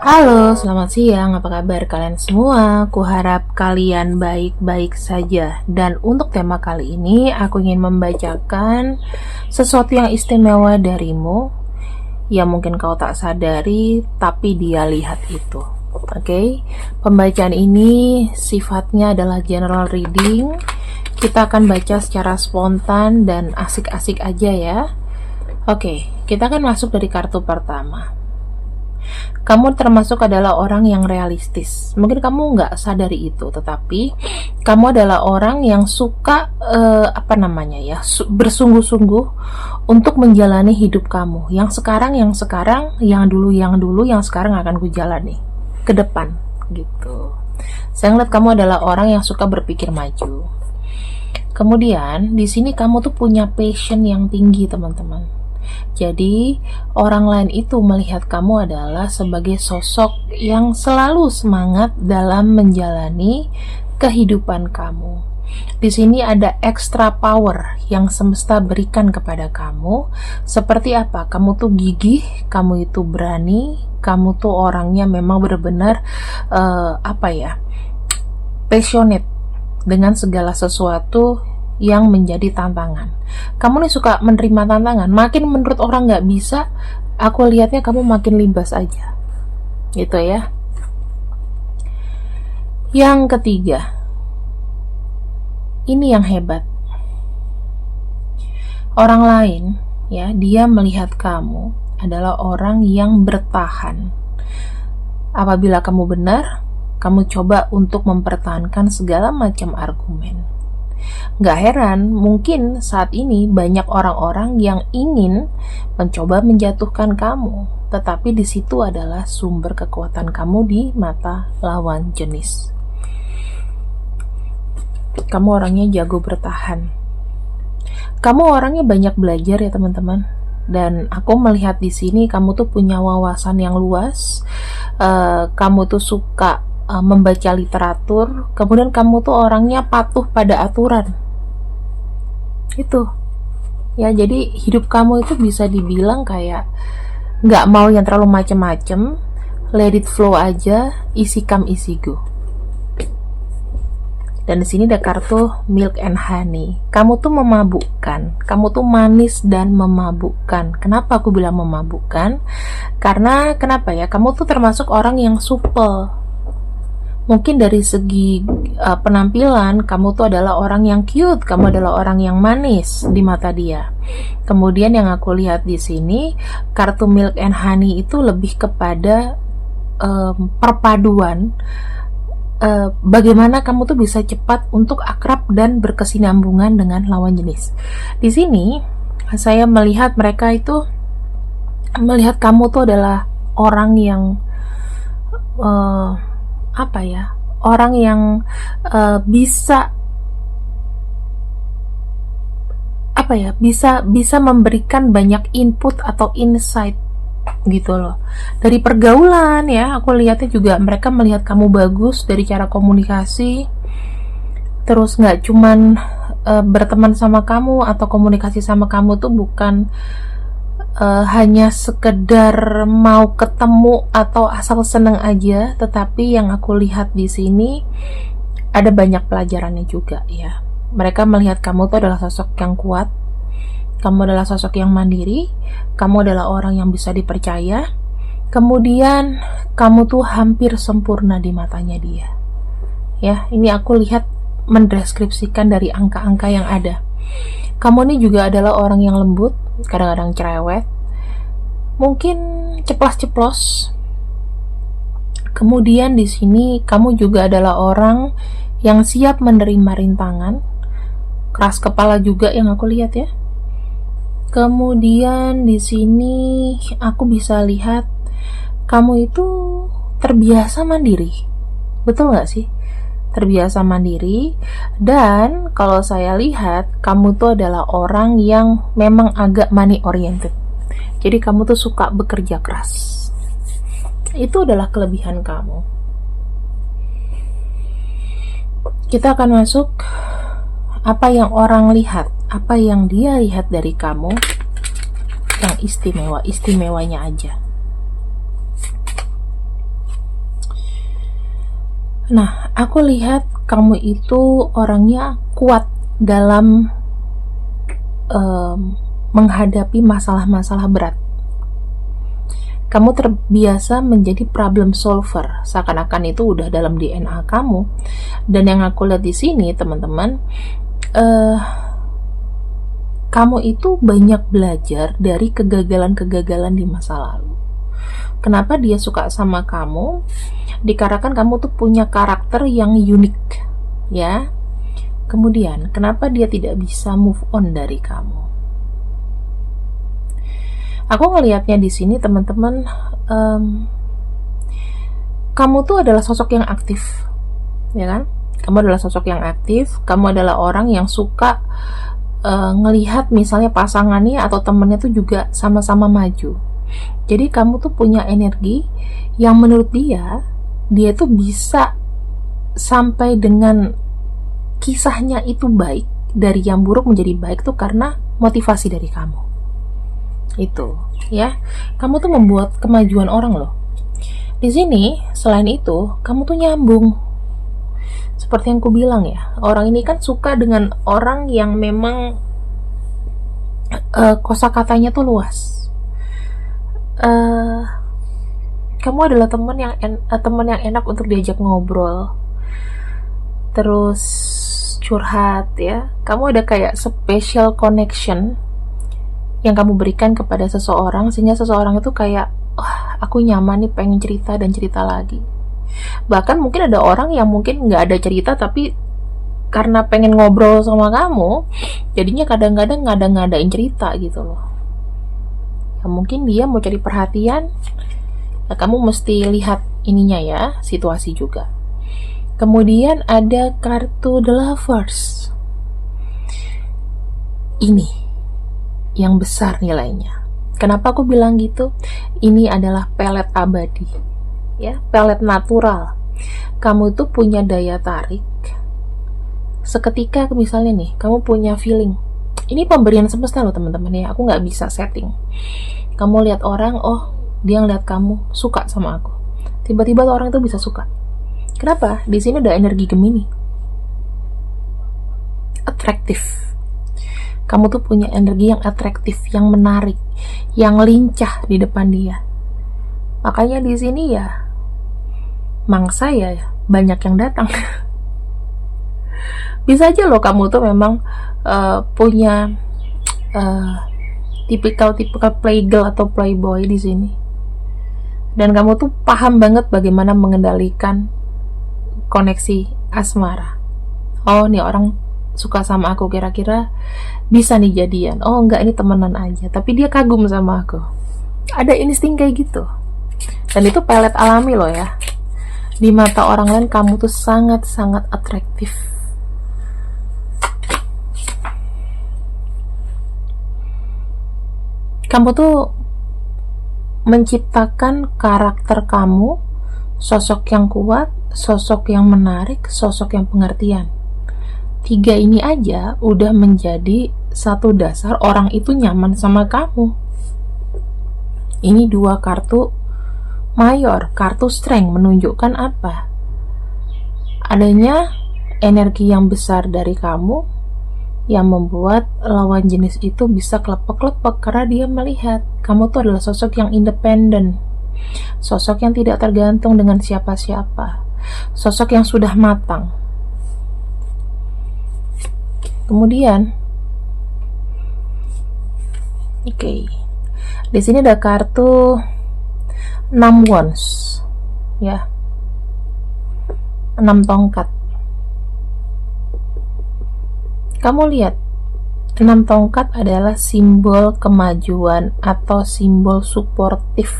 Halo, selamat siang. Apa kabar kalian semua? Kuharap kalian baik-baik saja. Dan untuk tema kali ini, aku ingin membacakan sesuatu yang istimewa darimu, yang mungkin kau tak sadari, tapi dia lihat itu. Oke, pembacaan ini sifatnya adalah general reading. Kita akan baca secara spontan dan asik-asik aja ya. Oke, kita akan masuk dari kartu pertama. Kamu termasuk adalah orang yang realistis. Mungkin kamu nggak sadari itu, tetapi kamu adalah orang yang suka bersungguh-sungguh untuk menjalani hidup kamu. Yang sekarang, yang dulu, yang sekarang akan kujalani ke depan, gitu. Saya ngeliat kamu adalah orang yang suka berpikir maju. Kemudian di sini kamu tuh punya passion yang tinggi, teman-teman. Jadi, orang lain itu melihat kamu adalah sebagai sosok yang selalu semangat dalam menjalani kehidupan kamu. Di sini ada extra power yang semesta berikan kepada kamu. Seperti apa? Kamu tuh gigih, kamu itu berani, kamu tuh orangnya memang benar-benar passionate dengan segala sesuatu yang menjadi tantangan. Kamu nih suka menerima tantangan. Makin menurut orang nggak bisa, aku lihatnya kamu makin libas aja, gitu ya. Yang ketiga, ini yang hebat. Orang lain, ya, dia melihat kamu adalah orang yang bertahan. Apabila kamu benar, kamu coba untuk mempertahankan segala macam argumen. Gak heran, mungkin saat ini banyak orang-orang yang ingin mencoba menjatuhkan kamu, tetapi di situ adalah sumber kekuatan kamu di mata lawan jenis. Kamu orangnya jago bertahan. Kamu orangnya banyak belajar ya, teman-teman. Dan aku melihat di sini kamu tuh punya wawasan yang luas. Kamu tuh suka membaca literatur, kemudian kamu tuh orangnya patuh pada aturan. Itu ya, jadi hidup kamu itu bisa dibilang kayak nggak mau yang terlalu macem-macem, let it flow aja, easy come easy go. Dan di sini ada kartu milk and honey. Kamu tuh memabukkan, kamu tuh manis dan memabukkan. Kenapa aku bilang memabukkan? Karena kenapa ya? Kamu tuh termasuk orang yang supel. Mungkin dari segi penampilan, kamu tuh adalah orang yang cute, kamu adalah orang yang manis di mata dia. Kemudian yang aku lihat di sini, kartu milk and honey itu lebih kepada perpaduan. Bagaimana kamu tuh bisa cepat untuk akrab dan berkesinambungan dengan lawan jenis. Di sini, saya melihat mereka itu melihat kamu tuh adalah orang yang orang yang bisa memberikan banyak input atau insight gitu loh. Dari pergaulan ya, aku lihatnya juga mereka melihat kamu bagus dari cara komunikasi. Terus nggak cuman berteman sama kamu atau komunikasi sama kamu tuh bukan hanya sekedar mau ketemu atau asal seneng aja, tetapi yang aku lihat di sini ada banyak pelajarannya juga ya. Mereka melihat kamu tuh adalah sosok yang kuat, kamu adalah sosok yang mandiri, kamu adalah orang yang bisa dipercaya, kemudian kamu tuh hampir sempurna di matanya dia. Ya, ini aku lihat mendeskripsikan dari angka-angka yang ada. Kamu ini juga adalah orang yang lembut, kadang-kadang cerewet, mungkin ceplas-ceplos. Kemudian di sini kamu juga adalah orang yang siap menerima rintangan, keras kepala juga yang aku lihat ya. Kemudian di sini aku bisa lihat kamu itu terbiasa mandiri. Betul nggak sih? Terbiasa mandiri, dan kalau saya lihat kamu tuh adalah orang yang memang agak money oriented. Jadi kamu tuh suka bekerja keras. Itu adalah kelebihan kamu. Kita akan masuk apa yang orang lihat, apa yang dia lihat dari kamu yang istimewa-istimewanya aja. Nah, aku lihat kamu itu orangnya kuat dalam menghadapi masalah-masalah berat. Kamu terbiasa menjadi problem solver, seakan-akan itu udah dalam DNA kamu. Dan yang aku lihat di sini, teman-teman, kamu itu banyak belajar dari kegagalan-kegagalan di masa lalu. Kenapa dia suka sama kamu? Dikarenakan kamu tuh punya karakter yang unik, ya. Kemudian, kenapa dia tidak bisa move on dari kamu? Aku ngelihatnya di sini, teman-teman, kamu tuh adalah sosok yang aktif, ya kan? Kamu adalah sosok yang aktif. Kamu adalah orang yang suka ngelihat misalnya pasangannya atau temennya tuh juga sama-sama maju. Jadi kamu tuh punya energi yang menurut dia tuh bisa sampai dengan kisahnya itu baik, dari yang buruk menjadi baik tuh karena motivasi dari kamu. Itu, ya. Kamu tuh membuat kemajuan orang loh. Di sini, selain itu, kamu tuh nyambung. Seperti yang ku bilang ya, orang ini kan suka dengan orang yang memang kosakatanya tuh luas. Kamu adalah teman yang enak untuk diajak ngobrol, terus curhat, ya. Kamu ada kayak special connection yang kamu berikan kepada seseorang, sehingga seseorang itu kayak, aku nyaman nih, pengen cerita dan cerita lagi. Bahkan mungkin ada orang yang mungkin nggak ada cerita, tapi karena pengen ngobrol sama kamu, jadinya kadang-kadang ngada-ngadain cerita gitu loh. Ya, mungkin dia mau cari perhatian, nah, kamu mesti lihat ininya ya, situasi juga. Kemudian ada kartu The Lovers. Ini yang besar nilainya. Kenapa aku bilang gitu? Ini adalah pelet abadi, ya, pelet natural. Kamu tuh punya daya tarik. Seketika misalnya nih, kamu punya feeling. Ini pemberian semesta loh teman-teman ya. Aku nggak bisa setting. Kamu lihat orang, dia ngeliat kamu suka sama aku. Tiba-tiba orang itu bisa suka. Kenapa? Di sini ada energi Gemini. Atraktif. Kamu tuh punya energi yang atraktif, yang menarik, yang lincah di depan dia. Makanya di sini ya, mangsa ya banyak yang datang. Bisa aja loh kamu tuh memang punya tipikal playgirl atau playboy di sini. Dan kamu tuh paham banget bagaimana mengendalikan koneksi asmara. Oh, nih orang suka sama aku, kira-kira bisa nih jadian. Oh enggak, ini temenan aja, tapi dia kagum sama aku. Ada insting kayak gitu. Dan itu pelet alami loh ya. Di mata orang lain kamu tuh sangat-sangat atraktif. Kamu tuh menciptakan karakter kamu, sosok yang kuat, sosok yang menarik, sosok yang pengertian. 3 ini aja udah menjadi satu dasar orang itu nyaman sama kamu. Ini 2 kartu mayor, kartu strength, menunjukkan apa? Adanya energi yang besar dari kamu yang membuat lawan jenis itu bisa klepek-klepek karena dia melihat kamu tuh adalah sosok yang independen, sosok yang tidak tergantung dengan siapa-siapa, sosok yang sudah matang. Kemudian, di sini ada kartu 6 wands, ya, 6 tongkat. Kamu lihat, 6 tongkat adalah simbol kemajuan atau simbol suportif.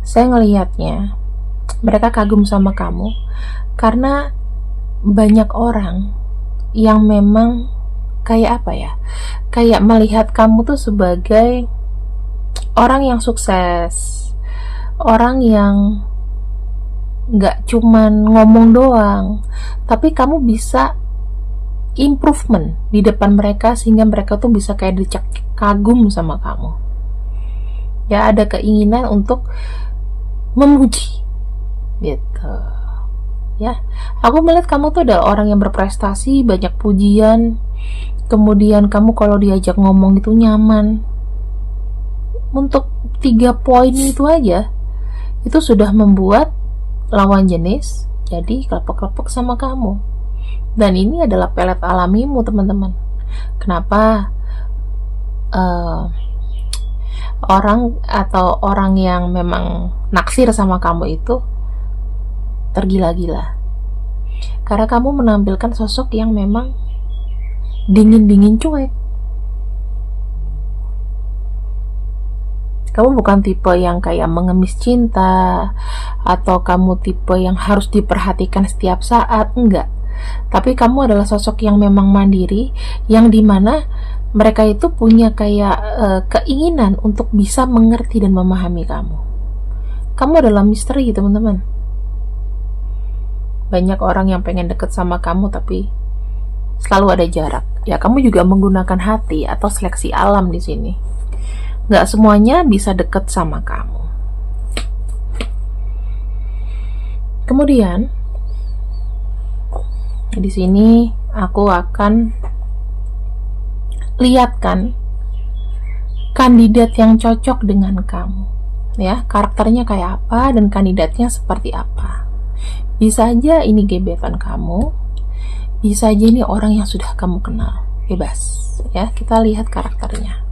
Saya ngelihatnya, mereka kagum sama kamu karena banyak orang yang memang kayak apa ya, kayak melihat kamu tuh sebagai orang yang sukses, orang yang gak cuman ngomong doang, tapi kamu bisa improvement di depan mereka sehingga mereka tuh bisa kayak dicek kagum sama kamu. Ya, ada keinginan untuk memuji gitu. ya. Aku melihat kamu tuh adalah orang yang berprestasi, banyak pujian, kemudian kamu kalau diajak ngomong itu nyaman. Untuk 3 poin itu aja, itu sudah membuat lawan jenis jadi kelepek-kelepek sama kamu. Dan ini adalah pelet alamimu, teman-teman. Kenapa orang yang memang naksir sama kamu itu tergila-gila? Karena kamu menampilkan sosok yang memang dingin-dingin cuek. Kamu bukan tipe yang kayak mengemis cinta, atau kamu tipe yang harus diperhatikan setiap saat, enggak. Tapi kamu adalah sosok yang memang mandiri, yang dimana mereka itu punya kayak keinginan untuk bisa mengerti dan memahami kamu. Kamu adalah misteri, teman-teman. Banyak orang yang pengen deket sama kamu, tapi selalu ada jarak. Ya, kamu juga menggunakan hati atau seleksi alam di sini. Nggak semuanya bisa deket sama kamu. Kemudian di sini aku akan lihatkan kandidat yang cocok dengan kamu, ya, karakternya kayak apa dan kandidatnya seperti apa. Bisa aja ini gebetan kamu, bisa aja ini orang yang sudah kamu kenal, bebas, ya. Kita lihat karakternya.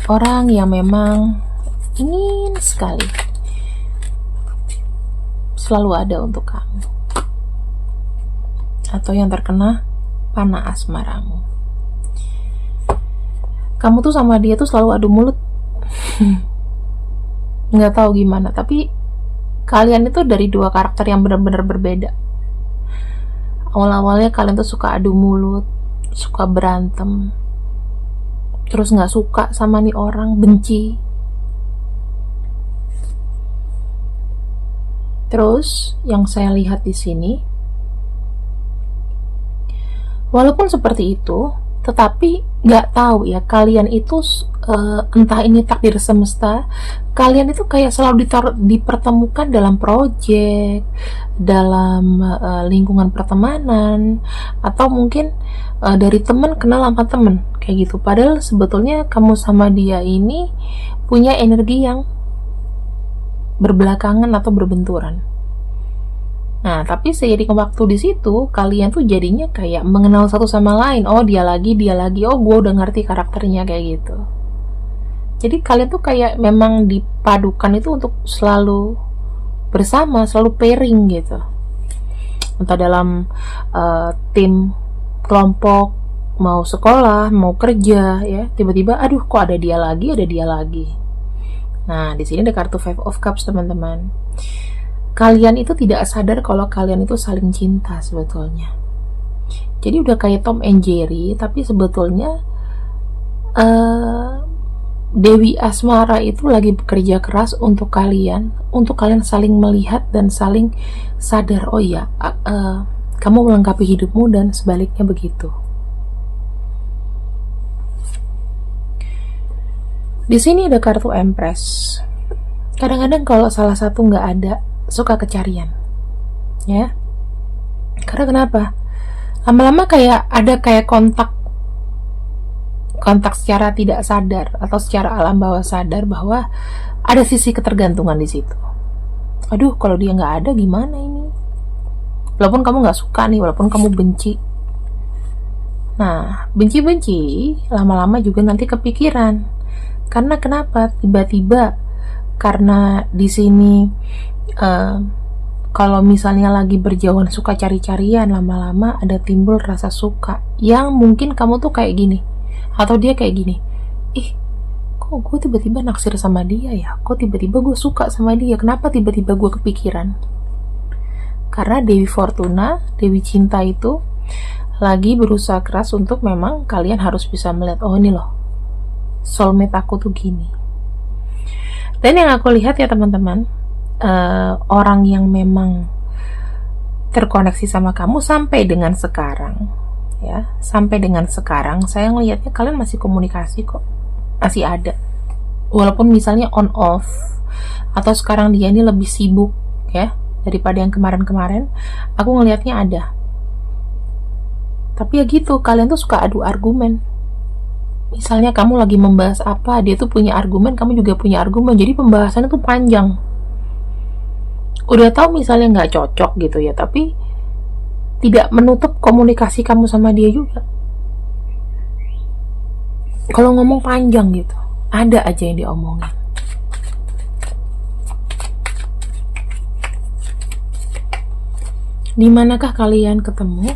Orang yang memang ingin sekali selalu ada untuk kamu, atau yang terkena panah asmaramu. Kamu tuh sama dia tuh selalu adu mulut. Nggak tahu gimana, tapi kalian itu dari 2 karakter yang benar-benar berbeda. Awal-awalnya kalian tuh suka adu mulut, suka berantem, terus nggak suka sama nih orang, benci. Terus yang saya lihat di sini, walaupun seperti itu, tetapi nggak tahu ya, kalian itu entah ini takdir semesta, kalian itu kayak selalu dipertemukan dalam proyek, dalam lingkungan pertemanan, atau mungkin dari teman kenal sama teman, kayak gitu. Padahal sebetulnya kamu sama dia ini punya energi yang berbelakangan atau berbenturan. Nah, tapi seiring waktu di situ, kalian tuh jadinya kayak mengenal satu sama lain. Oh, dia lagi, oh gue udah ngerti karakternya, kayak gitu. Jadi kalian tuh kayak memang dipadukan itu untuk selalu bersama, selalu pairing gitu. Entah dalam tim, kelompok, mau sekolah, mau kerja, ya, tiba-tiba aduh kok ada dia lagi. Nah, di sini ada kartu Five of Cups, teman-teman. Kalian itu tidak sadar kalau kalian itu saling cinta sebetulnya. Jadi udah kayak Tom and Jerry, tapi sebetulnya Dewi Asmara itu lagi bekerja keras untuk kalian saling melihat dan saling sadar, oh iya, kamu melengkapi hidupmu dan sebaliknya begitu. Di sini ada kartu Empress. Kadang-kadang kalau salah satu nggak ada, suka kecarian, ya. Karena kenapa? Lama-lama kayak ada kayak kontak secara tidak sadar atau secara alam bawah sadar bahwa ada sisi ketergantungan di situ. Aduh, kalau dia nggak ada gimana ini? Walaupun kamu nggak suka nih, walaupun kamu benci. Nah, benci-benci lama-lama juga nanti kepikiran. Karena kenapa? Tiba-tiba karena di sini kalau misalnya lagi berjauhan suka cari-carian, lama-lama ada timbul rasa suka yang mungkin kamu tuh kayak gini, atau dia kayak gini, kok gue tiba-tiba naksir sama dia ya, kok tiba-tiba gue suka sama dia, kenapa tiba-tiba gue kepikiran? Karena Dewi Fortuna, Dewi Cinta itu lagi berusaha keras untuk memang kalian harus bisa melihat, oh ini loh soulmate aku tuh gini. Dan yang aku lihat ya teman-teman, orang yang memang terkoneksi sama kamu sampai dengan sekarang, ya, sampai dengan sekarang saya ngelihatnya kalian masih komunikasi kok, masih ada, walaupun misalnya on off, atau sekarang dia ini lebih sibuk, ya, daripada yang kemarin-kemarin. Aku ngelihatnya ada. Tapi ya gitu, kalian tuh suka adu argumen. Misalnya kamu lagi membahas apa, dia tuh punya argumen, kamu juga punya argumen, jadi pembahasannya tuh panjang. Udah tahu misalnya nggak cocok gitu ya, tapi tidak menutup komunikasi kamu sama dia juga. Kalau ngomong panjang gitu, ada aja yang diomongin. Dimanakah kalian ketemu?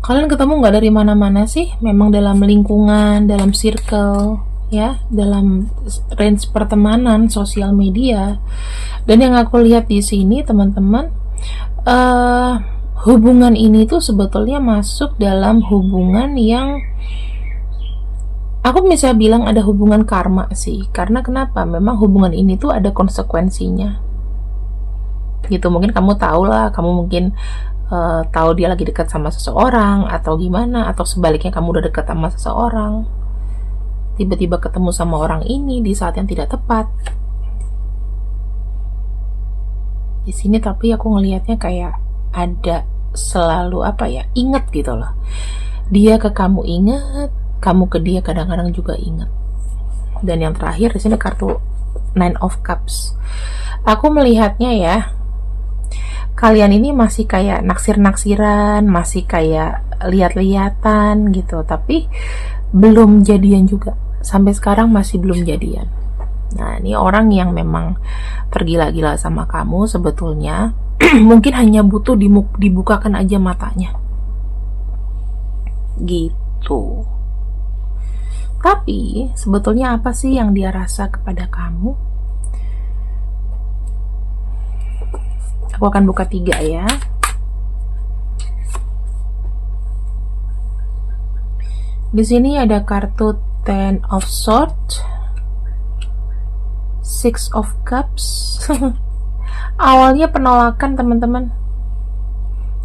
Kalian ketemu nggak dari mana-mana sih? Memang dalam lingkungan, dalam circle, ya, dalam range pertemanan, sosial media. Dan yang aku lihat di sini, teman-teman, hubungan ini tuh sebetulnya masuk dalam hubungan yang aku bisa bilang ada hubungan karma sih. Karena kenapa? Memang hubungan ini tuh ada konsekuensinya. Gitu, mungkin kamu tahu lah, kamu mungkin tahu dia lagi dekat sama seseorang atau gimana, atau sebaliknya kamu udah dekat sama seseorang, tiba-tiba ketemu sama orang ini di saat yang tidak tepat. Di sini tapi aku ngelihatnya kayak ada selalu apa ya, ingat gitu loh. Dia ke kamu ingat, kamu ke dia kadang-kadang juga ingat. Dan yang terakhir di sini kartu Nine of Cups. Aku melihatnya ya, kalian ini masih kayak naksir-naksiran, masih kayak lihat-lihatan gitu, tapi belum jadian juga. Sampai sekarang masih belum jadian. Nah, ini orang yang memang tergila-gila sama kamu sebetulnya. Mungkin hanya butuh dibukakan aja matanya. Gitu. Tapi sebetulnya apa sih yang dia rasa kepada kamu? Aku akan buka 3 ya. Di sini ada kartu Ten of Swords, Six of Cups. Awalnya penolakan, teman-teman.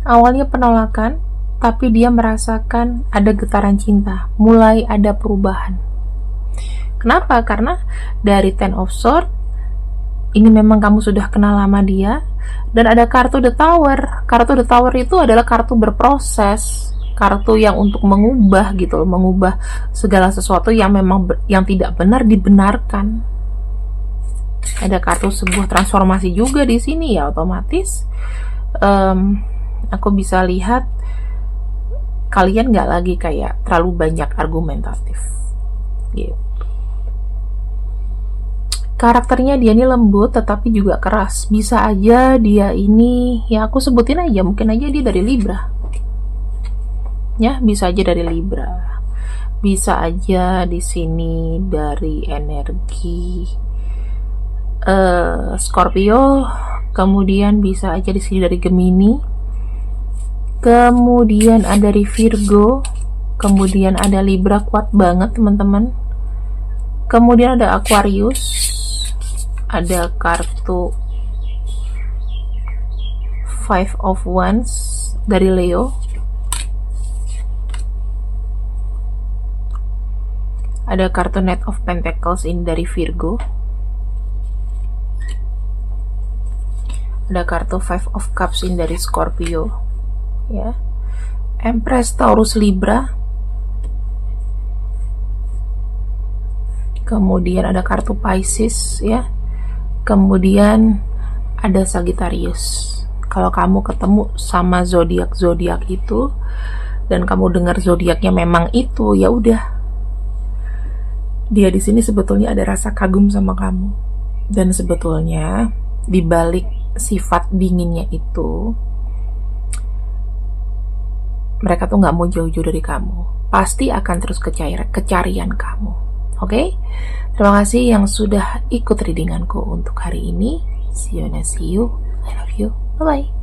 Awalnya penolakan, tapi dia merasakan ada getaran cinta, mulai ada perubahan. Kenapa? Karena dari Ten of Swords ini memang kamu sudah kenal lama dia. Dan ada kartu The Tower. Kartu The Tower itu adalah kartu berproses, kartu yang untuk mengubah gitu loh, mengubah segala sesuatu yang memang yang tidak benar dibenarkan. Ada kartu sebuah transformasi juga di sini ya, otomatis aku bisa lihat kalian nggak lagi kayak terlalu banyak argumentatif gitu. Karakternya dia ini lembut tetapi juga keras. Bisa aja dia ini, ya aku sebutin aja, mungkin aja dia dari Libra. Ya, bisa aja dari Libra. Bisa aja di sini dari energi Scorpio, kemudian bisa aja di sini dari Gemini. Kemudian ada dari Virgo, kemudian ada Libra kuat banget, teman-teman. Kemudian ada Aquarius. Ada kartu Five of Wands dari Leo. Ada kartu Knight of Pentacles ini dari Virgo. Ada kartu Five of Cups ini dari Scorpio. Ya. Empress Taurus Libra. Kemudian ada kartu Pisces ya. Kemudian ada Sagittarius. Kalau kamu ketemu sama zodiak itu dan kamu dengar zodiaknya memang itu, ya udah. Dia di sini sebetulnya ada rasa kagum sama kamu. Dan sebetulnya di balik sifat dinginnya itu, mereka tuh nggak mau jauh-jauh dari kamu. Pasti akan terus kecarian kamu. Oke? Terima kasih yang sudah ikut readinganku untuk hari ini. See you. I love you. Bye-bye.